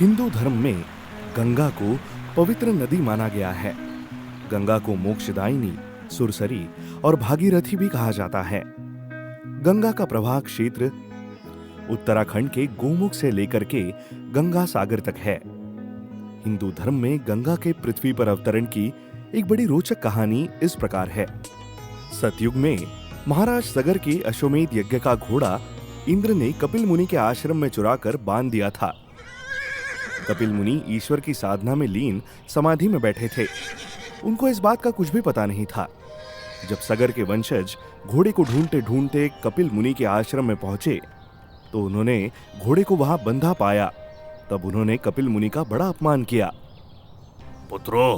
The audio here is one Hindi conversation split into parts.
हिंदू धर्म में गंगा को पवित्र नदी माना गया है। गंगा को मोक्षदायिनी, सुरसरी और भागीरथी भी कहा जाता है। गंगा का प्रवाह क्षेत्र उत्तराखंड के गोमुख से लेकर के गंगा सागर तक है। हिंदू धर्म में गंगा के पृथ्वी पर अवतरण की एक बड़ी रोचक कहानी इस प्रकार है। सतयुग में महाराज सगर के अश्वमेध यज्ञ का घोड़ा इंद्र ने कपिल मुनि के आश्रम में चुराकर बांध दिया था। कपिल मुनि ईश्वर की साधना में लीन समाधि में बैठे थे। उनको इस बात का कुछ भी पता नहीं था। जब सगर के वंशज घोड़े को ढूंढते ढूंढते कपिल मुनि के आश्रम में पहुंचे तो उन्होंने घोड़े को वहां बंधा पाया। तब उन्होंने कपिल मुनि का बड़ा अपमान किया। पुत्रो,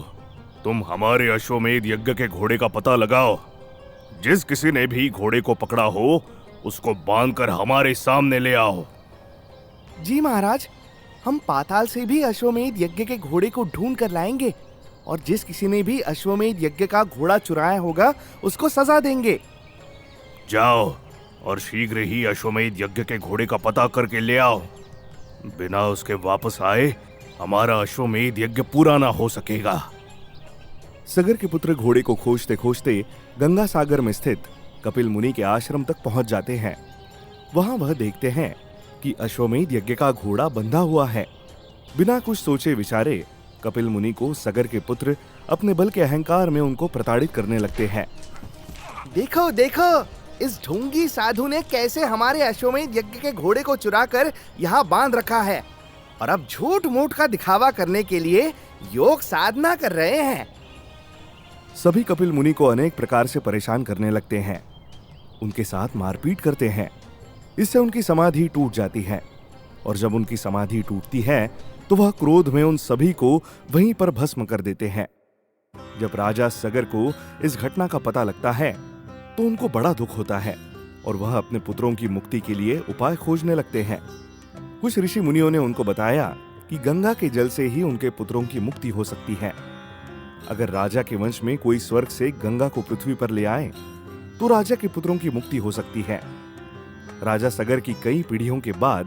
तुम हमारे अश्वमेध यज्ञ के घोड़े का पता लगाओ। जिस किसी ने भी घोड़े को पकड़ा हो उसको बांधकर हमारे सामने ले आओ। जी महाराज, हम पाताल से भी अश्वमेध यज्ञ के घोड़े को ढूंढ कर लाएंगे और जिस किसी ने भी अश्वमेध यज्ञ का घोड़ा चुराया होगा उसको सजा देंगे। जाओ और शीघ्र ही अश्वमेध यज्ञ के घोड़े का पता करके ले आओ। बिना उसके वापस आए हमारा अश्वमेध यज्ञ पूरा ना हो सकेगा। सगर के पुत्र घोड़े को खोजते खोजते गंगा सागर में स्थित कपिल मुनि के आश्रम तक पहुंच जाते हैं। वहां वह देखते हैं कि अश्वमेध यज्ञ का घोड़ा बंधा हुआ है। बिना कुछ सोचे विचारे कपिल मुनि को सगर के पुत्र अपने बल के अहंकार में उनको प्रताड़ित करने लगते हैं। देखो देखो, इस ढोंगी साधु ने कैसे हमारे अश्वमेध यज्ञ के घोड़े को चुराकर यहाँ बांध रखा है और अब झूठ मूठ का दिखावा करने के लिए योग साधना कर रहे हैं। सभी कपिल मुनि को अनेक प्रकार से परेशान करने लगते हैं। उनके साथ मारपीट करते हैं। इससे उनकी समाधि टूट जाती है और जब उनकी समाधि टूटती है तो वह क्रोध में उन सभी को वहीं पर भस्म कर देते हैं। जब राजा सगर को इस घटना का पता लगता है तो उनको बड़ा दुख होता है और वह अपने पुत्रों की मुक्ति के लिए उपाय खोजने लगते हैं। कुछ ऋषि मुनियों ने उनको बताया कि गंगा के जल से ही उनके पुत्रों की मुक्ति हो सकती है। अगर राजा के वंश में कोई स्वर्ग से गंगा को पृथ्वी पर ले आए तो राजा के पुत्रों की मुक्ति हो सकती है। राजा सगर की कई पीढ़ियों के बाद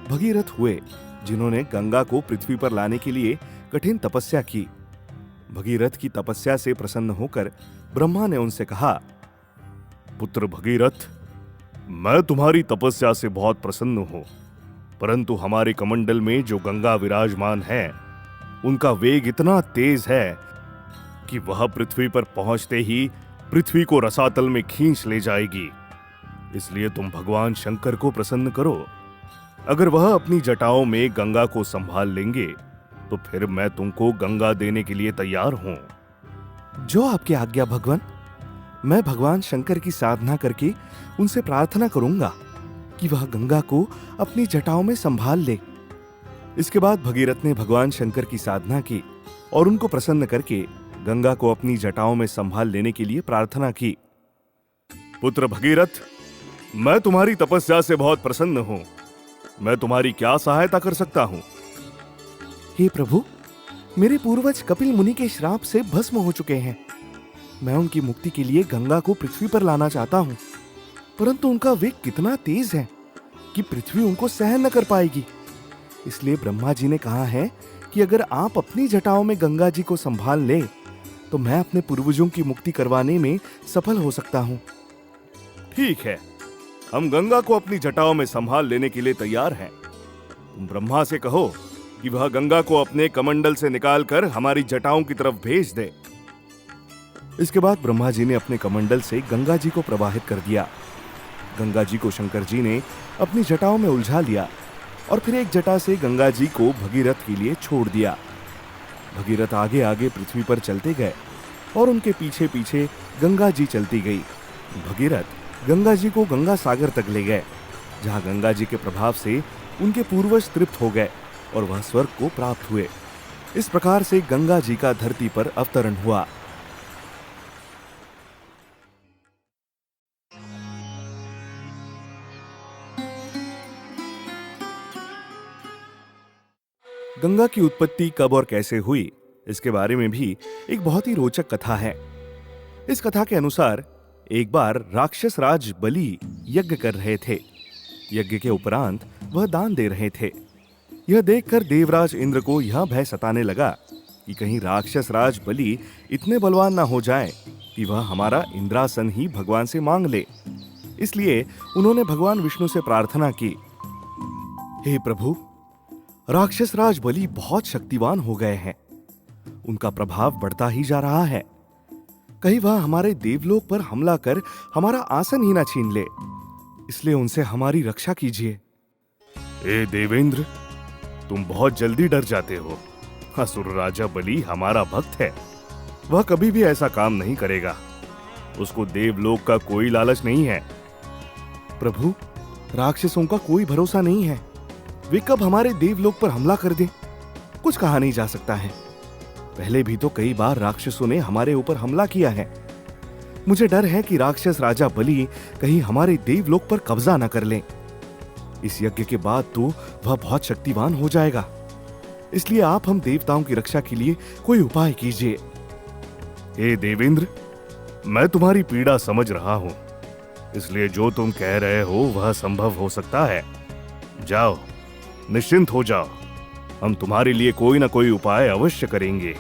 भगीरथ हुए, जिन्होंने गंगा को पृथ्वी पर लाने के लिए कठिन तपस्या की। भगीरथ की तपस्या से प्रसन्न होकर ब्रह्मा ने उनसे कहा, पुत्र भगीरथ, मैं तुम्हारी तपस्या से बहुत प्रसन्न हूं, परंतु हमारे कमंडल में जो गंगा विराजमान है उनका वेग इतना तेज है कि वह पृथ्वी पर पहुंचते ही पृथ्वी को रसातल में खींच ले जाएगी। इसलिए तुम भगवान शंकर को प्रसन्न करो। अगर वह अपनी जटाओं में गंगा को संभाल लेंगे तो फिर मैं तुमको गंगा देने के लिए तैयार हूं। जो आपकी आज्ञा भगवान। मैं भगवान शंकर की साधना करके उनसे प्रार्थना करूंगा कि वह गंगा को अपनी जटाओं में संभाल ले। इसके बाद भगीरथ ने भगवान शंकर की साधना की और उनको प्रसन्न करके गंगा को अपनी जटाओं में संभाल लेने के लिए प्रार्थना की। पुत्र भगीरथ, मैं तुम्हारी तपस्या से बहुत प्रसन्न हूं। मैं तुम्हारी क्या सहायता कर सकता हूं? हे प्रभु, मेरे पूर्वज कपिल मुनि के श्राप से भस्म हो चुके हैं। मैं उनकी मुक्ति के लिए गंगा को पृथ्वी पर लाना चाहता हूं, परंतु उनका वेग कितना तेज है कि पृथ्वी उनको सहन न कर पाएगी। इसलिए ब्रह्मा जी ने कहा है कि अगर आप अपनी जटाओं में गंगा जी को संभाल ले तो मैं अपने पूर्वजों की मुक्ति करवाने में सफल हो सकता हूं। ठीक है, हम गंगा को अपनी जटाओं में संभाल लेने के लिए तैयार हैं। तुम ब्रह्मा से कहो कि वह गंगा को अपने कमंडल से निकालकर हमारी जटाओं की तरफ भेज दे। इसके बाद ब्रह्मा जी ने अपने कमंडल से गंगा जी को प्रवाहित कर दिया। गंगा जी को शंकर जी ने अपनी जटाओं में उलझा लिया और फिर एक जटा से गंगा जी को भगीरथ के लिए छोड़ दिया। भगीरथ आगे आगे पृथ्वी पर चलते गए और उनके पीछे पीछे गंगा जी चलती गई। भगीरथ गंगा जी को गंगा सागर तक ले गए, जहां गंगा जी के प्रभाव से उनके पूर्वज तृप्त हो गए और वह स्वर्ग को प्राप्त हुए। इस प्रकार से गंगा जी का धरती पर अवतरण हुआ। गंगा की उत्पत्ति कब और कैसे हुई, इसके बारे में भी एक बहुत ही रोचक कथा है। इस कथा के अनुसार एक बार राक्षस राज बलि यज्ञ कर रहे थे। यज्ञ के उपरांत वह दान दे रहे थे। यह देखकर देवराज इंद्र को यह भय सताने लगा कि कहीं राक्षस राज बलि इतने बलवान ना हो जाए कि वह हमारा इंद्रासन ही भगवान से मांग ले। इसलिए उन्होंने भगवान विष्णु से प्रार्थना की, हे प्रभु, राक्षस राज बलि बहुत शक्तिवान हो गए हैं। उनका प्रभाव बढ़ता ही जा रहा है। कहीं वह हमारे देवलोक पर हमला कर हमारा आसन ही ना छीन ले। इसलिए उनसे हमारी रक्षा कीजिए। हे देवेंद्र, तुम बहुत जल्दी डर जाते हो। असुर राजा बलि हमारा भक्त है। वह कभी भी ऐसा काम नहीं करेगा। उसको देवलोक का कोई लालच नहीं है। प्रभु, राक्षसों का कोई भरोसा नहीं है। वे कब हमारे देवलोक पर हमला कर दें, कुछ कहा नहीं जा सकता है। पहले भी तो कई बार राक्षसों ने हमारे ऊपर हमला किया है। मुझे डर है कि राक्षस राजा बलि कहीं हमारे देवलोक पर कब्जा न कर लें। इस यज्ञ के बाद तो वह बहुत शक्तिवान हो जाएगा। इसलिए आप हम देवताओं की रक्षा के लिए कोई उपाय कीजिए। हे देवेंद्र, मैं तुम्हारी पीड़ा समझ रहा हूं। इसलिए जो तुम कह रहे हो वह संभव हो सकता है। जाओ, निश्चिंत हो जाओ। हम तुम्हारे लिए कोई ना कोई उपाय अवश्य करेंगे।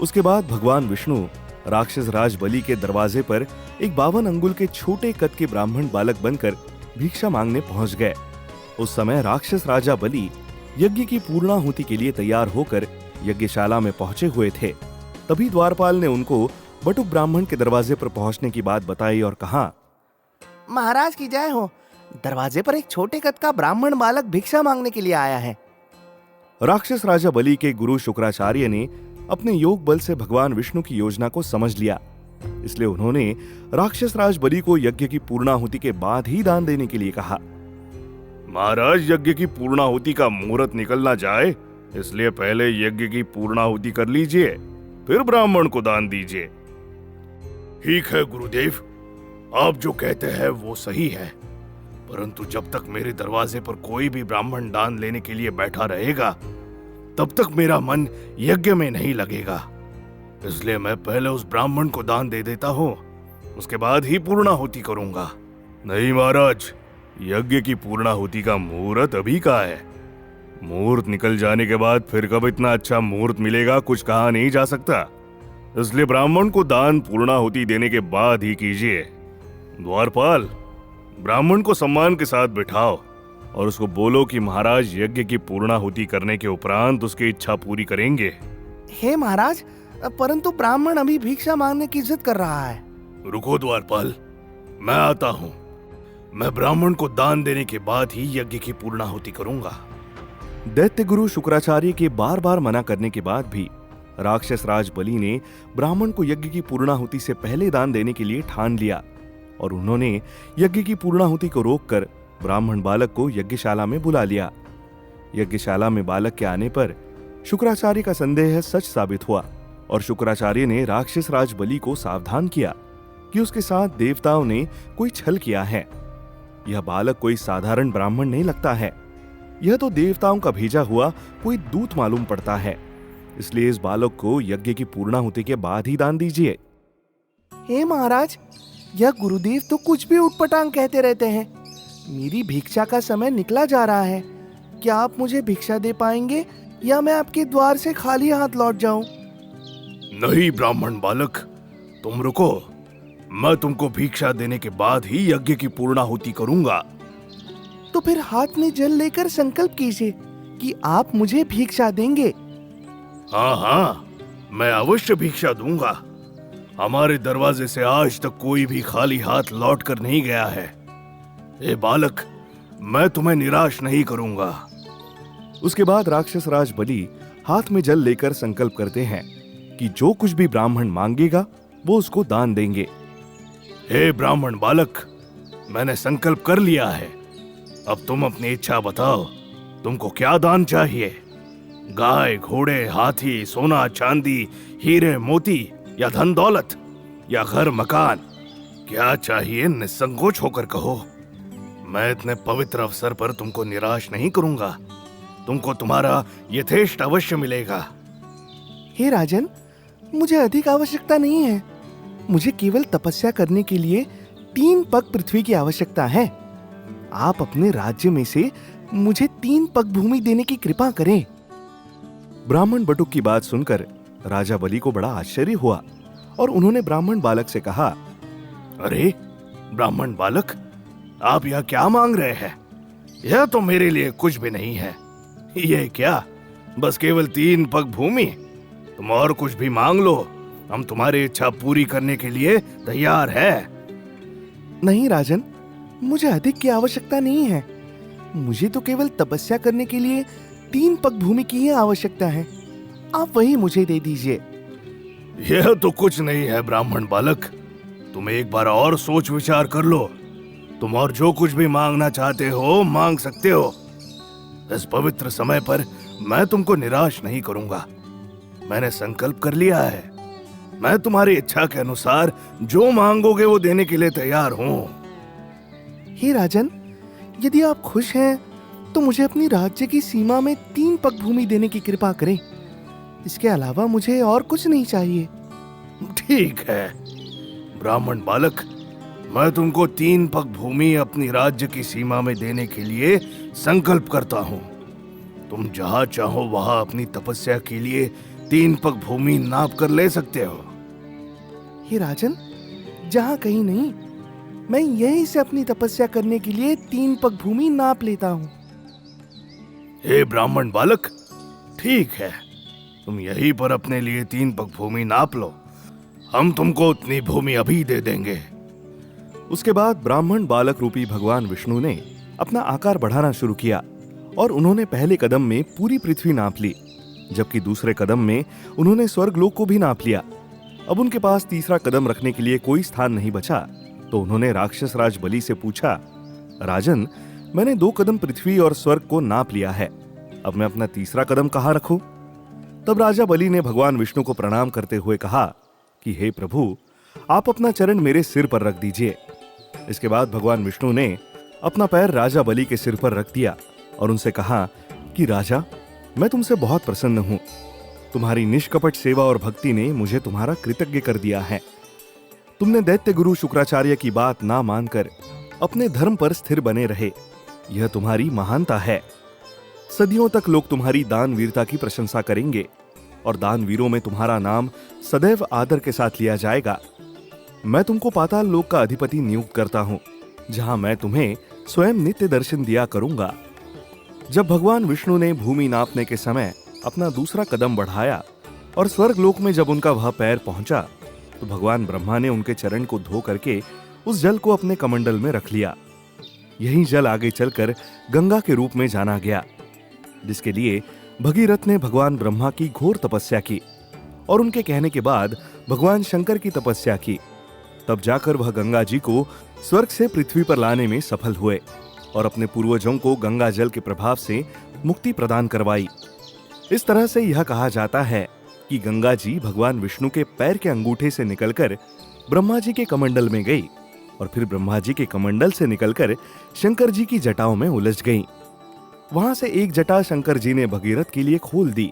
उसके बाद भगवान विष्णु राक्षस राज बलि के दरवाजे पर एक 52 अंगुल के छोटे कद के ब्राह्मण बालक बनकर भिक्षा मांगने पहुंच गए। उस समय राक्षस राजा बलि यज्ञ की पूर्णाहुति के लिए तैयार होकर यज्ञशाला में पहुंचे हुए थे। तभी द्वारपाल ने उनको बटुक ब्राह्मण के दरवाजे पर पहुंचने की बात बताई और कहा, महाराज की जय हो। दरवाजे पर एक छोटे कद का ब्राह्मण बालक भिक्षा मांगने के लिए आया है। राक्षस राजा बलि के गुरु शुक्राचार्य ने अपने योग बल से भगवान विष्णु की योजना को समझ लिया। इसलिए उन्होंने राक्षस राज बलि को यज्ञ की पूर्णाहुति के बाद ही दान देने के लिए कहा। महाराज, यज्ञ की पूर्णाहुति का मुहूर्त निकल ना जाए, इसलिए पहले यज्ञ की पूर्णाहुति कर लीजिए, फिर ब्राह्मण को दान दीजिए। ठीक है गुरुदेव, आप जो कहते हैं वो सही है। परंतु जब तक मेरे दरवाजे पर कोई भी ब्राह्मण दान लेने के लिए बैठा रहेगा, तब तक मेरा मन यज्ञ में नहीं लगेगा। इसलिए मैं पहले उस ब्राह्मण को दान दे देता हूँ, उसके बाद ही पूर्णाहुति करूंगा। नहीं महाराज, यज्ञ की पूर्णाहुति का मुहूर्त अभी का है। मुहूर्त निकल जाने के बाद फिर कब इतना अच्छा मुहूर्त मिलेगा, कुछ कहा नहीं जा सकता। इसलिए ब्राह्मण को दान पूर्णाहुति देने के बाद ही कीजिए। द्वारपाल, ब्राह्मण को सम्मान के साथ बिठाओ और उसको बोलो कि महाराज यज्ञ की पूर्णाहुति करने के उपरांत उसकी इच्छा पूरी करेंगे। हे महाराज, परंतु ब्राह्मण अभी भिक्षा मांगने की जिद कर रहा है। रुको द्वारपाल, मैं आता हूँ। मैं ब्राह्मण को दान देने के बाद ही यज्ञ की पूर्णाहुति करूंगा। दैत्य गुरु शुक्राचार्य के बार बार मना करने के बाद भी राक्षस राज बलि ने ब्राह्मण को यज्ञ की पूर्णाहुति से पहले दान देने के लिए ठान लिया और उन्होंने यज्ञ की पूर्णाहुति को रोककर ब्राह्मण बालक को यज्ञशाला में बुला लिया। यज्ञशाला में बालक के आने पर शुक्राचार्य का संदेह सच साबित हुआ और शुक्राचार्य ने राक्षस राज बलि को सावधान किया कि उसके साथ देवताओं ने कोई छल किया है। यह बालक कोई साधारण ब्राह्मण नहीं लगता है, यह तो देवताओं का भेजा हुआ कोई दूत मालूम पड़ता है। इसलिए इस बालक को यज्ञ की पूर्णाहुति के बाद ही दान दीजिए। हे महाराज, यह गुरुदेव तो कुछ भी उटपटांग कहते रहते हैं। मेरी भिक्षा का समय निकला जा रहा है। क्या आप मुझे भिक्षा दे पाएंगे या मैं आपके द्वार से खाली हाथ लौट जाऊं? नहीं ब्राह्मण बालक, तुम रुको। मैं तुमको भिक्षा देने के बाद ही यज्ञ की पूर्णाहुति करूंगा। तो फिर हाथ में जल लेकर संकल्प कीजिए कि आप मुझे भिक्षा देंगे। हाँ हाँ, मैं अवश्य भिक्षा दूंगा। हमारे दरवाजे से आज तक कोई भी खाली हाथ लौट कर नहीं गया है। ए बालक, मैं तुम्हें निराश नहीं करूंगा। उसके बाद राक्षस राज बलि हाथ में जल लेकर संकल्प करते हैं कि जो कुछ भी ब्राह्मण मांगेगा वो उसको दान देंगे। हे ब्राह्मण बालक, मैंने संकल्प कर लिया है। अब तुम अपनी इच्छा बताओ, तुमको क्या दान चाहिए? गाय, घोड़े, हाथी, सोना, चांदी, हीरे, मोती या धन दौलत या घर मकान? क्या चाहिए निसंकोच होकर कहो। मैं इतने पवित्र अवसर पर तुमको निराश नहीं करूंगा। तुमको तुम्हारा यथेष्ट अवश्य मिलेगा। हे राजन, मुझे अधिक आवश्यकता नहीं है। मुझे केवल तपस्या करने के लिए 3 पग पृथ्वी की आवश्यकता है। आप अपने राज्य में से मुझे 3 पग भूमि देने की कृपा करें। ब्राह्मण बटुक की बात सुनकर राजा बलि को बड़ा आश्चर्य हुआ और उन्होंने ब्राह्मण बालक से कहा, अरे ब्राह्मण बालक, आप यह क्या मांग रहे हैं? यह तो मेरे लिए कुछ भी नहीं है। यह क्या, बस केवल 3 पग भूमि? तुम और कुछ भी मांग लो, हम तुम्हारी इच्छा पूरी करने के लिए तैयार है। नहीं राजन, मुझे अधिक की आवश्यकता नहीं है। मुझे तो केवल तपस्या करने के लिए 3 पग भूमि की ही आवश्यकता है। आप वही मुझे दे दीजिए। यह तो कुछ नहीं है ब्राह्मण बालक, तुम एक बार और सोच विचार कर लो। तुम और जो कुछ भी मांगना चाहते हो मांग सकते हो। इस पवित्र समय पर मैं तुमको निराश नहीं करूंगा। मैंने संकल्प कर लिया है। मैं तुम्हारी इच्छा के अनुसार जो मांगोगे वो देने के लिए तैयार हूं। हे राजन, यदि आप खुश हैं तो मुझे अपनी राज्य की सीमा में 3 पग भूमि देने की कृपा करें। इसके अलावा मुझे और कुछ नहीं चाहिए। ठीक है ब्राह्मण बालक, मैं तुमको 3 पग भूमि अपनी राज्य की सीमा में देने के लिए संकल्प करता हूँ। तुम जहाँ चाहो वहाँ अपनी तपस्या के लिए 3 पग भूमि नाप कर ले सकते हो। हे राजन, जहाँ कहीं नहीं, मैं यहीं से अपनी तपस्या करने के लिए 3 पग भूमि नाप लेता हूँ। हे ब्राह्मण बालक, ठीक है, तुम यहीं पर अपने लिए 3 पग भूमि नाप लो। हम तुमको उतनी भूमि अभी दे देंगे। उसके बाद ब्राह्मण बालक रूपी भगवान विष्णु ने अपना आकार बढ़ाना शुरू किया और उन्होंने पहले कदम में पूरी पृथ्वी नाप ली, जबकि दूसरे कदम में उन्होंने स्वर्गलोक को भी नाप लिया। अब उनके पास तीसरा कदम रखने के लिए कोई स्थान नहीं बचा, तो उन्होंने राक्षस राज बलि से पूछा, राजन, मैंने 2 कदम पृथ्वी और स्वर्ग को नाप लिया है, अब मैं अपना तीसरा कदम कहाँ रखूं? तब राजा बलि ने भगवान विष्णु को प्रणाम करते हुए कहा कि हे प्रभु, आप अपना चरण मेरे सिर पर रख दीजिए। इसके बाद भगवान विष्णु ने अपना पैर राजा बलि के सिर पर रख दिया और उनसे कहा कि राजा, मैं तुमसे बहुत प्रसन्न हूं। तुम्हारी निष्कपट सेवा और भक्ति ने मुझे तुम्हारा कृतज्ञ कर दिया है। तुमने दैत्य गुरु शुक्राचार्य की बात ना मानकर अपने धर्म पर स्थिर बने रहे, यह तुम्हारी महानता है। सदियों तक लोग तुम्हारी दान वीरता की प्रशंसा करेंगे और दान वीरों में तुम्हारा नाम सदैव आदर के साथ लिया जाएगा। मैं तुमको पाताल लोक का अधिपति नियुक्त करता हूं, जहां मैं तुम्हें स्वयं नित्य दर्शन दिया करूंगा। जब भगवान विष्णु ने भूमि नापने के समय अपना दूसरा कदम बढ़ाया और स्वर्ग लोक में जब उनका वह पैर पहुंचा, तो भगवान ब्रह्मा ने उनके चरण को धो करके उस जल को अपने कमंडल में रख लिया। यही जल आगे चलकर गंगा के रूप में जाना गया, जिसके लिए भगीरथ ने भगवान ब्रह्मा की घोर तपस्या की और उनके कहने के बाद भगवान शंकर की तपस्या की। तब जाकर वह गंगा जी को स्वर्ग से पृथ्वी पर लाने में सफल हुए और अपने पूर्वजों को गंगा जल के प्रभाव से मुक्ति प्रदान करवाई। इस तरह से यह कहा जाता है कि गंगा जी भगवान विष्णु के पैर के अंगूठे से निकलकर ब्रह्मा जी के कमंडल में गई और फिर ब्रह्मा जी के कमंडल से निकलकर शंकर जी की जटाओं में उलझ गई। वहां से एक जटा शंकर जी ने भगीरथ के लिए खोल दी,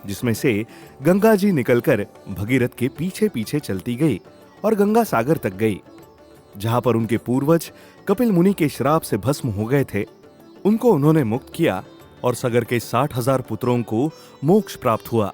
जिसमें से गंगा जी निकलकर भगीरथ के पीछे पीछे चलती गई और गंगा सागर तक गई। जहां पर उनके पूर्वज कपिल मुनि के श्राप से भस्म हो गए थे, उनको उन्होंने मुक्त किया और सगर के 60,000 पुत्रों को मोक्ष प्राप्त हुआ।